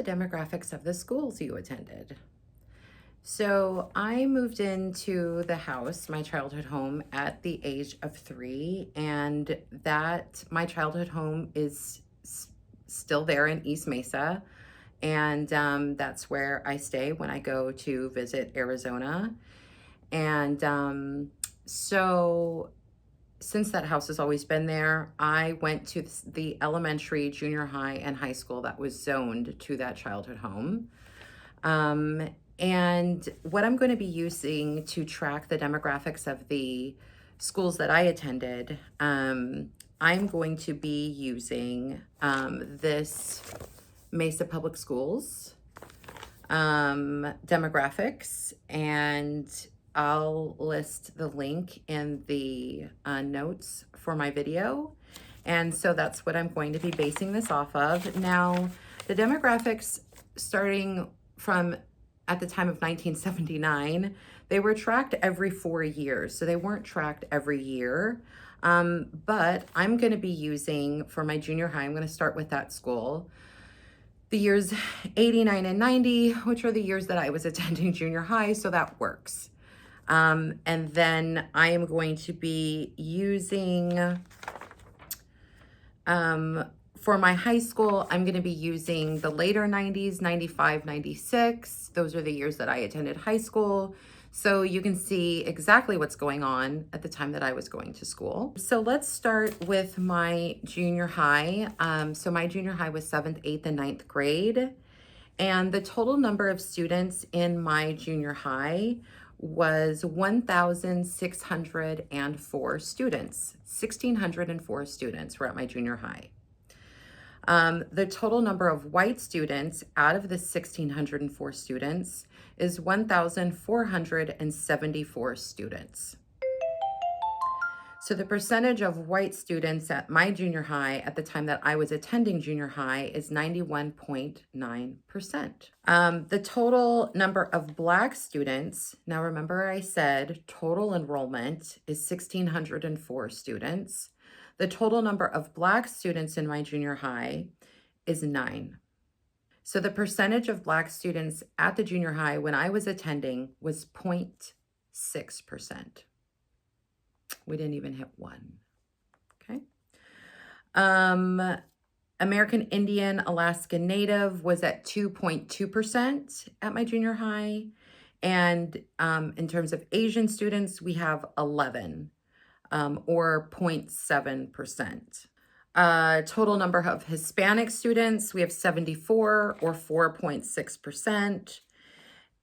demographics of the schools you attended. So I moved into the house, my childhood home, at the age of 3, and that my childhood home is still there in East Mesa, and that's where I stay when I go to visit Arizona. And so since that house has always been there, I went to the elementary, junior high, and high school that was zoned to that childhood home. Um, and what I'm going to be using to track the demographics of the schools that I attended, I'm going to be using this Mesa Public Schools demographics, and I'll list the link in the notes for my video. And so that's what I'm going to be basing this off of. Now, the demographics starting from at the time of 1979, they were tracked every 4 years. So they weren't tracked every year. But I'm going to be using, for my junior high, I'm going to start with that school, the years 89 and 90, which are the years that I was attending junior high, so that works. And then I am going to be using, for my high school, I'm going to be using the later 90s, 95, 96. Those are the years that I attended high school. So you can see exactly what's going on at the time that I was going to school. So let's start with my junior high. So my junior high was 7th, 8th, and 9th grade. And the total number of students in my junior high was 1,604 students. 1,604 students were at my junior high. The total number of white students out of the 1,604 students is 1,474 students. So the percentage of white students at my junior high at the time that I was attending junior high is 91.9%. The total number of Black students, now remember I said total enrollment is 1,604 students. The total number of Black students in my junior high is 9. So the percentage of Black students at the junior high when I was attending was 0.6%. We didn't even hit 1. Okay. American Indian, Alaska Native was at 2.2% at my junior high. And in terms of Asian students, we have 11. Or 0.7%. Total number of Hispanic students, we have 74 or 4.6%.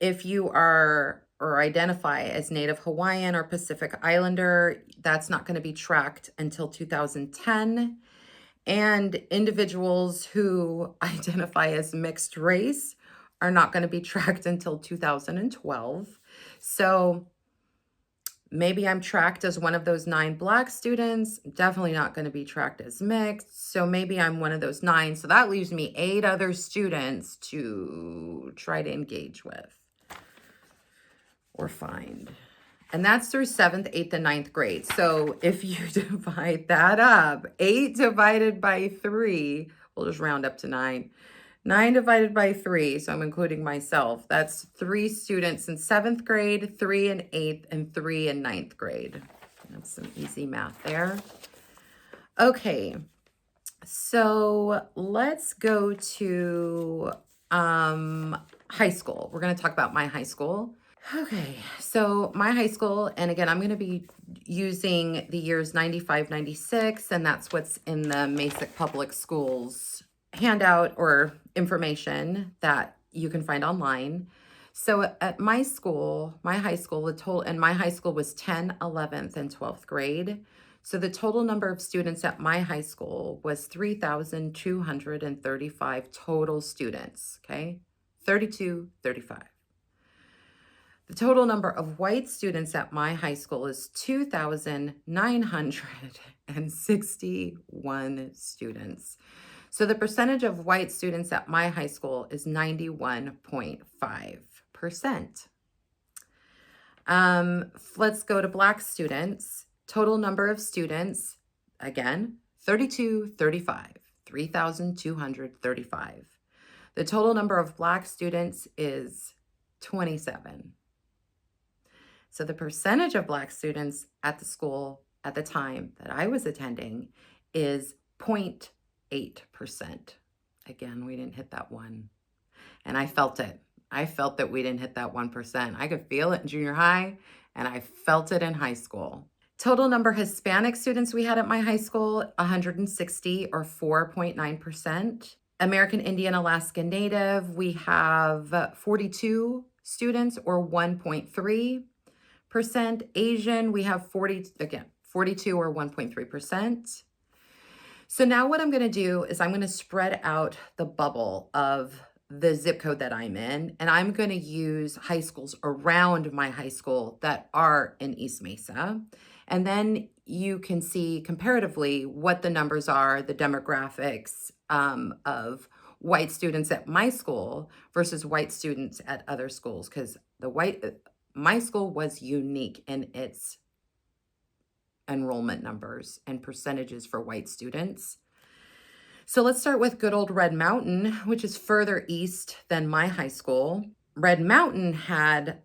If you are or identify as Native Hawaiian or Pacific Islander, that's not going to be tracked until 2010. And individuals who identify as mixed race are not going to be tracked until 2012. So maybe I'm tracked as one of those 9 Black students, definitely not going to be tracked as mixed. So maybe I'm one of those 9. So that leaves me 8 other students to try to engage with or find. And that's through 7th, 8th, and 9th grade. So if you divide that up, 8 divided by 3, we'll just round up to 9. 9 divided by 3, so I'm including myself. That's 3 students in 7th grade, 3 in 8th, and 3 in 9th grade. That's some easy math there. Okay, so let's go to high school. We're going to talk about my high school. Okay, so my high school, and again, I'm going to be using the years 95, 96, and that's what's in the Mesa Public Schools handout or information that you can find online. So at my school, my high school, and my high school was 10, 11th, and 12th grade. So the total number of students at my high school was 3,235 total students, okay? 3235. The total number of white students at my high school is 2,961 students. So the percentage of white students at my high school is 91.5%. Let's go to Black students. Total number of students, again, 3,235. The total number of Black students is 27. So the percentage of Black students at the school at the time that I was attending is 0.8%. Again, we didn't hit that one. And I felt it. I felt that we didn't hit that 1%. I could feel it in junior high, and I felt it in high school. Total number of Hispanic students we had at my high school, 160 or 4.9%. American Indian, Alaska Native, we have 42 students or 1.3%. Asian, we have 42 or 1.3%. So now what I'm going to do is I'm going to spread out the bubble of the zip code that I'm in, and I'm going to use high schools around my high school that are in East Mesa. And then you can see comparatively what the numbers are, the demographics of white students at my school versus white students at other schools, because my school was unique in its enrollment numbers and percentages for white students. So let's start with good old Red Mountain, which is further east than my high school. Red Mountain had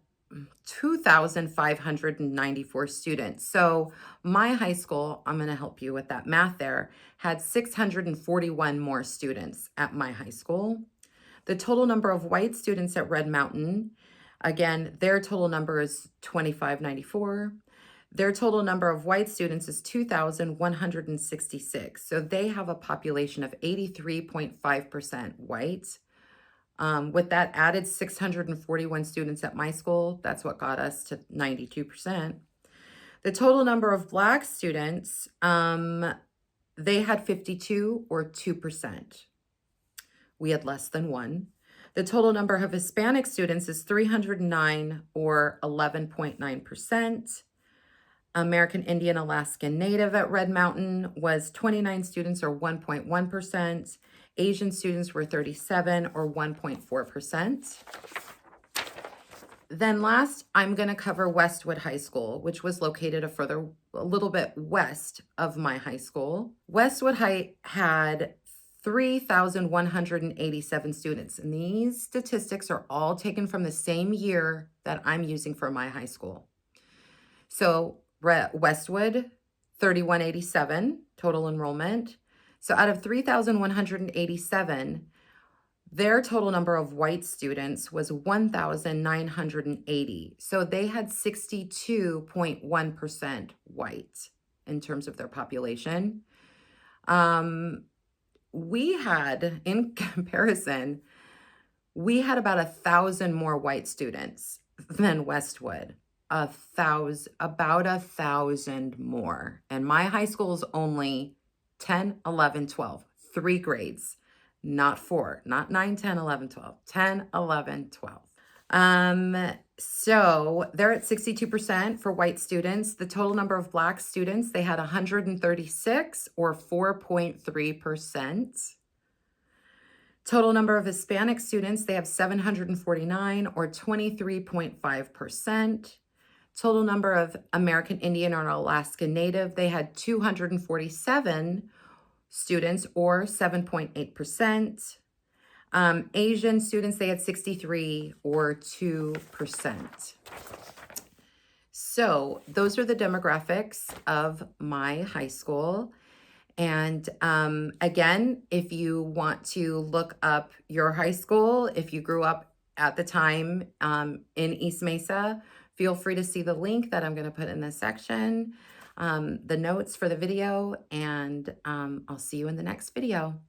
2,594 students. So my high school, I'm going to help you with that math there, had 641 more students at my high school. The total number of white students at Red Mountain, again, their total number is 2,594. Their total number of white students is 2,166. So they have a population of 83.5% white. With that added 641 students at my school, that's what got us to 92%. The total number of Black students, they had 52 or 2%. We had less than 1. The total number of Hispanic students is 309 or 11.9%. American Indian, Alaska Native at Red Mountain was 29 students or 1.1%. Asian students were 37 or 1.4%. Then last, I'm going to cover Westwood High School, which was located a little bit west of my high school. Westwood High had 3,187 students, and these statistics are all taken from the same year that I'm using for my high school. So Westwood, 3,187 total enrollment. So out of 3,187, their total number of white students was 1,980. So they had 62.1% white in terms of their population. We had, in comparison, we had about 1,000 more white students than Westwood. About 1,000 more. And my high school is only 10, 11, 12, 3 grades, not 4, not 9, 10, 11, 12, 10, 11, 12. So they're at 62% for white students. The total number of Black students, they had 136 or 4.3%. Total number of Hispanic students, they have 749 or 23.5%. Total number of American Indian or Alaska Native, they had 247 students or 7.8%. Asian students, they had 63 or 2%. So those are the demographics of my high school. And again, if you want to look up your high school, if you grew up at the time in East Mesa, feel free to see the link that I'm going to put in this section, the notes for the video, and I'll see you in the next video.